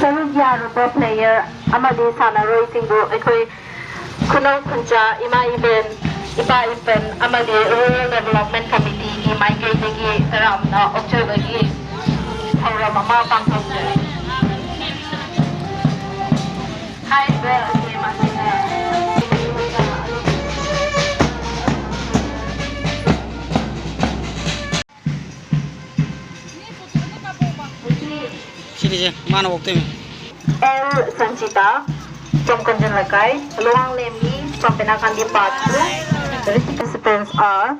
saruk yaruba player amadi sanaroi singbu aikoi Khunou Khunja ima iben ipa ipen amadi rural development committee ki maikai degi taramna okpagi thouram ama pangthokjai hai be mana waktu ini? El Sanjita from Khunjasing, Luang Lemi from Penakandi Batu. The participants are,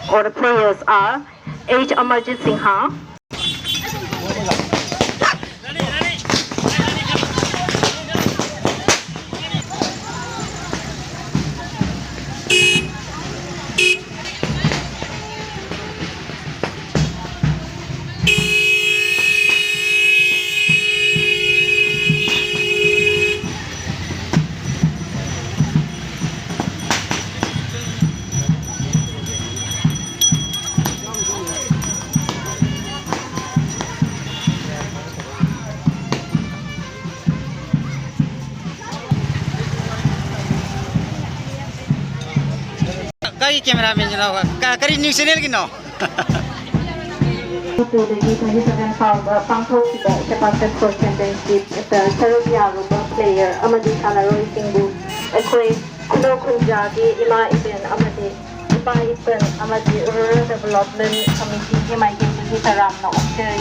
or the players are, H. Amarjit Singha, cameraman you know. Kari news channel kino. To the 27 faoba houkhiba Sepak Takraw Championship the saruk yaruba player amadi sanaroi singbu akhoi Khunou Khunjagi ima event amadi ipa ipan amadi rural development committee ki maike ki taramna okre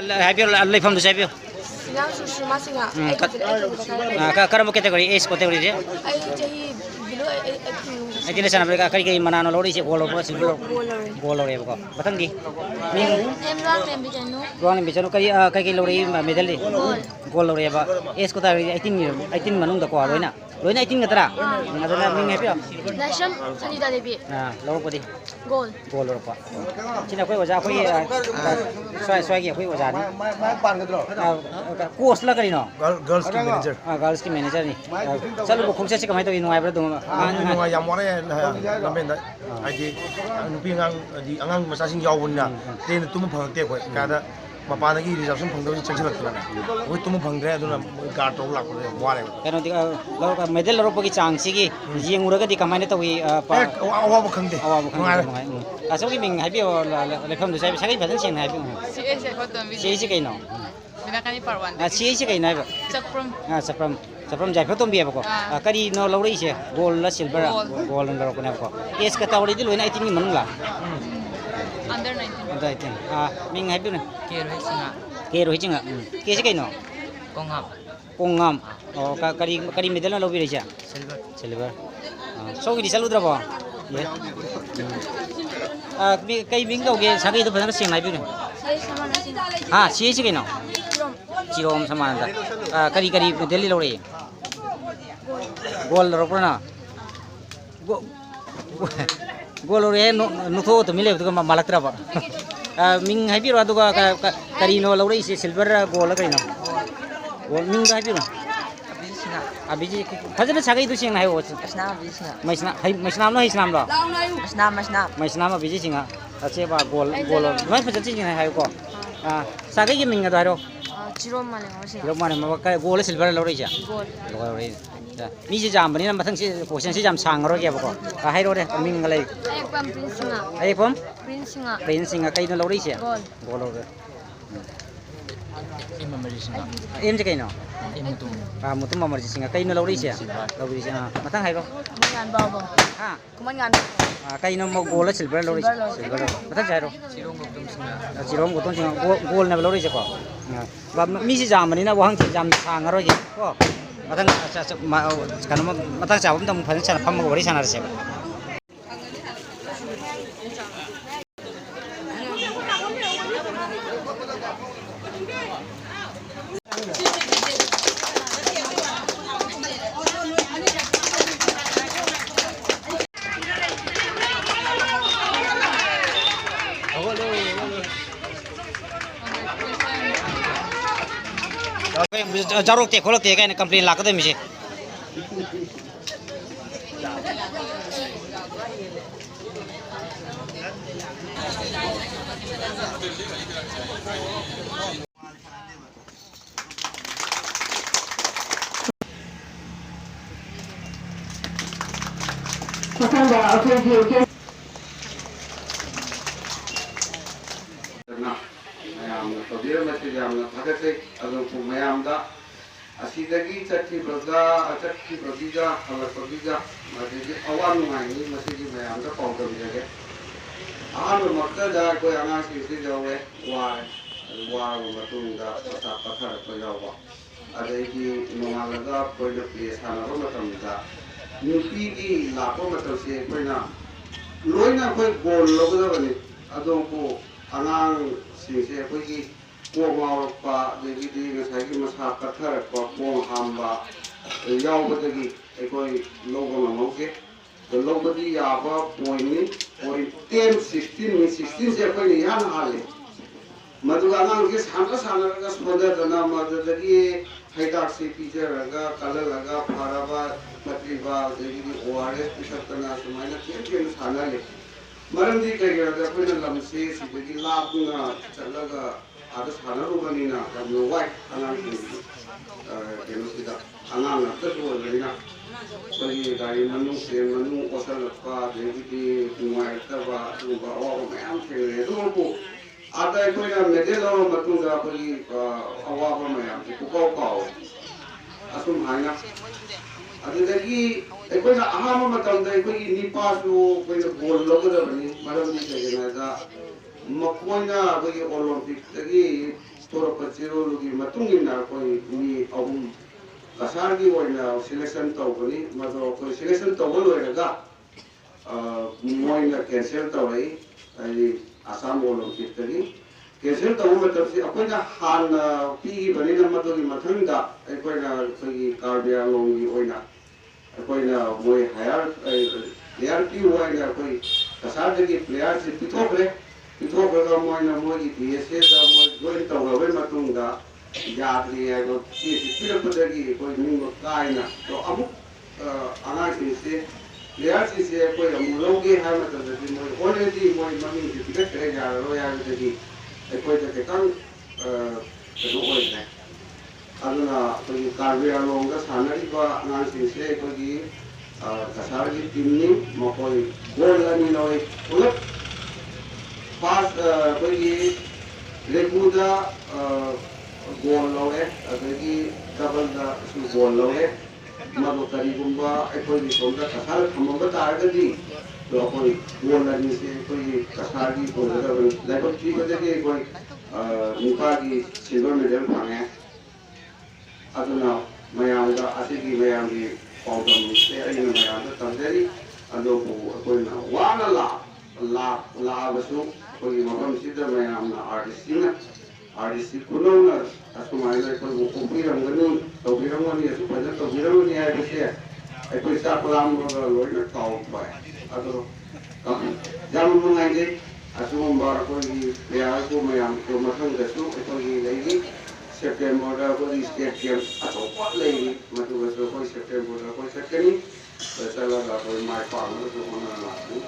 Happy life from the Sabio. Karam category, Ace category. I think it's an American Manano Lodi, Wall of Wall of Batangi. Going Bichano Kaki Lori, Medali, Wall of Ace Cotari, I think Manunda Quarina. When I think that, another happy. Nasham, Sanita Devi. Nobody. Gold. Gold or what? Chinaque was up here. Swaggy, we was at course Lacarino. Girls team manager. Girls team manager. Saluko Khunjasing kami to in Wabradum. Yamore Lamenda. I did being the Angang Massaging Yawuna. Then the Tumapang Kada. Mapanagi is some from those Chancellor. We Tumapanga, Gato, whatever. Medal Ropaki Chang Sigi, Yinguraga, the command we our Kandi. I saw him happy or come to say, I haven't happy. She is again. She is again. From Japan, Biaco. Kadi no Lauricia, gold, silver, gold and Roconaco. Yes, Catawari, when I think in Manila. Under 19. Ming happy. Kero hitching up. Kisino. Kongam. Oh, Kari Medal Loviria. Silver. So it is a Ludraba. Kay Bingo gets Hagi to Penasing Library. Ah, she is again. Chirom Samanda. Kari Delhi Lori. Gold Ropana. Golore no thought to Mille to Malatrava. Ming happy Raduga Carino Lori silver gold. Ming happy. Abhijit. President Sagi to sing I was Meisnam Abhijit. That's about gold. My presentation I have got. Sagi Ming Adaro. Chirom Malem. Gold silver Lorija. Misi jam ni nama tengsi posisi jam sang orang kia pokok. Kahai roda ming ngalai. Ayekpam Prince. Ayekpam Prince. Kain no lori sia. Gol lori. Em je kain no. Mutum mamar je singa kain no lori sia. Lori sia. Matang hai ko. Kumangan bawa. Kumangan. Kain no mau gol silver lori. Silver. Matang jai ro. Chirom gotong singa gol na lori sia ko. Misi jam ni na wahang jam sang orang kia. Ko. Matang jawab tentang furniture pam gori sana resep. Saruk te kolok te kan complain la ka de mi ꯊꯥꯒꯠꯆꯩ ꯑꯗꯨꯕꯨ ꯃꯌꯥꯝꯗ ꯑꯁꯤꯗꯒꯤ ꯆꯠꯈꯤꯕꯒ ꯍꯜꯂꯛꯄꯒꯤꯒ ꯃꯗꯒꯤ ꯑꯋꯥ ꯅꯨꯡꯉꯥꯏꯅꯤ ꯃꯁꯤꯒꯤ ꯃꯌꯥꯝꯗ ꯄꯥꯎꯗꯝꯖꯒꯦ ꯑꯍꯥꯟꯕꯃꯛꯇꯗ ꯑꯩꯈꯣꯏ ꯑꯉꯥꯡꯁꯤꯡꯁꯤ ꯌꯧꯋꯦ ꯋꯥꯔꯦ ꯋꯥꯔꯕ ꯃꯇꯨꯡꯗ ꯄꯊꯥ ꯄꯠꯊꯔꯛꯄ ꯌꯥꯎꯕ ꯑꯗꯩꯗꯤ ꯅꯣꯡꯉꯥꯜꯂꯒ ꯑꯩꯈꯣꯏꯅ ꯄ꯭ꯂꯦ ꯁꯥꯟꯅꯕ ꯃꯇꯝꯗ ꯅꯨꯄꯤꯒꯤ ꯂꯥꯛꯄ ꯃꯇꯝꯁꯦ ꯑꯩꯈꯣꯏꯅ ꯂꯣꯏꯅ ꯑꯩꯈꯣꯏ ꯒꯣꯜ ꯂꯧꯒꯗꯕꯅꯤ ꯑꯗꯨꯕꯨ ꯑꯉꯥꯡꯁꯤꯡꯁꯦ ꯑꯩꯈꯣꯏꯒꯤ ꯀꯣꯛ ꯉꯥꯎꯔꯛꯄ ꯑꯗꯒꯤꯗꯤ ꯉꯁꯥꯏꯒꯤ ꯃꯁꯥ ꯄꯠꯊꯔꯛꯄ ꯈꯣꯡ ꯍꯥꯝꯕ ꯌꯥꯎꯕꯗꯒꯤ ꯑꯩꯈꯣꯏ ꯂꯧꯕ ꯉꯝꯍꯧꯗꯦ ꯂꯧꯕꯗꯤ ꯌꯥꯕ ꯄꯣꯏꯟꯅꯤ ꯄꯣꯏꯟ 10, 16ꯅꯤ 16ꯁꯦ ꯑꯩꯈꯣꯏꯅ ꯏꯍꯥꯟ ꯍꯥꯜꯂꯤ मधुगा अनांगे साना साना स्मदना मददगी हैदाक्सी पिजरगा कललगा फराबा मत्रिबा देगी ओआरएस पिसतना सुमाइना केन सानाले मरमदी कइगरगा कोइना लमसे सिबगी लापना चलगा आदा सानारुबनिना यमनो वाइ अनांगी केनोसिदा अनांग तसुवरिना कोइ गाड़ी मनु से मनु ओसलपा देगी तुमाइतबा तुबा ओ मयाम केरे दुमको आता अखोइना मेडल लौर मतुंगा अखोई अवाबा मयाम से कुकाउ काउ असुम हाइना अदुदगी अखोइना अहामा मतंदा अखोई निपासु अखोइना गोल लौगदबनी मरमदि कइनादा मखोइना अखोई ओलंपिक तगी तोरपा चिरोलुगी मतुंगिना अखोई मी अहुम कसारगी ओइना सिलेक्शन तौबनी मदो अखोई सिलेक्शन तौबा लोइरगा मोइना कैंसिल तौरई Assam Olympic tadi, kesel tahu macam si apa na han pi bani nama tu di matang da, apa na pergi karya longi oina, apa na moi hire player pi oina apa kasar jadi player si pitokre ka moi na moi di ese da moi join tahu apa matang da, jadi aku si pilih pergi apa minggu kaina, so amu anak si Lihat sih aku yang mulai hari macam tadi, already mami kita kerja roya tadi, aku itu kan kedua ini. Karena pergi karya longga sana itu nanti saya pergi Cachar Team ni mau gol lagi loi, ulat pas pergi Lakhipur gol loi, lagi double gol loi. Malu tadi gumba, ekor di sonda kasar, kamu betul di, tu ekor gol lagi se ekor kasar di gol lagi, Lakhipur tiga jadi ekor muka di silver medal pangai, aduna mayang da asigi mayang di pawdam se ini mayang da terjadi, ado ekor na wana la basu, ekor makam sida mayang na RDC na. RDC Khunou na asumai na ekor bukupiram gani, taupiram gani asu pada taupiram gani ada sih, ekor sakulam loi na kau pai, atau jam mengaji asu membawa ekor di pihak aku mayang tu masang gasu ekor lagi September ekor di state camp atau apa lagi, matu gasu ekor September ekor sekali, bersama ekor mai pang tu mana lalu,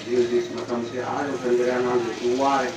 jadi macam si ada sendirian orang tua.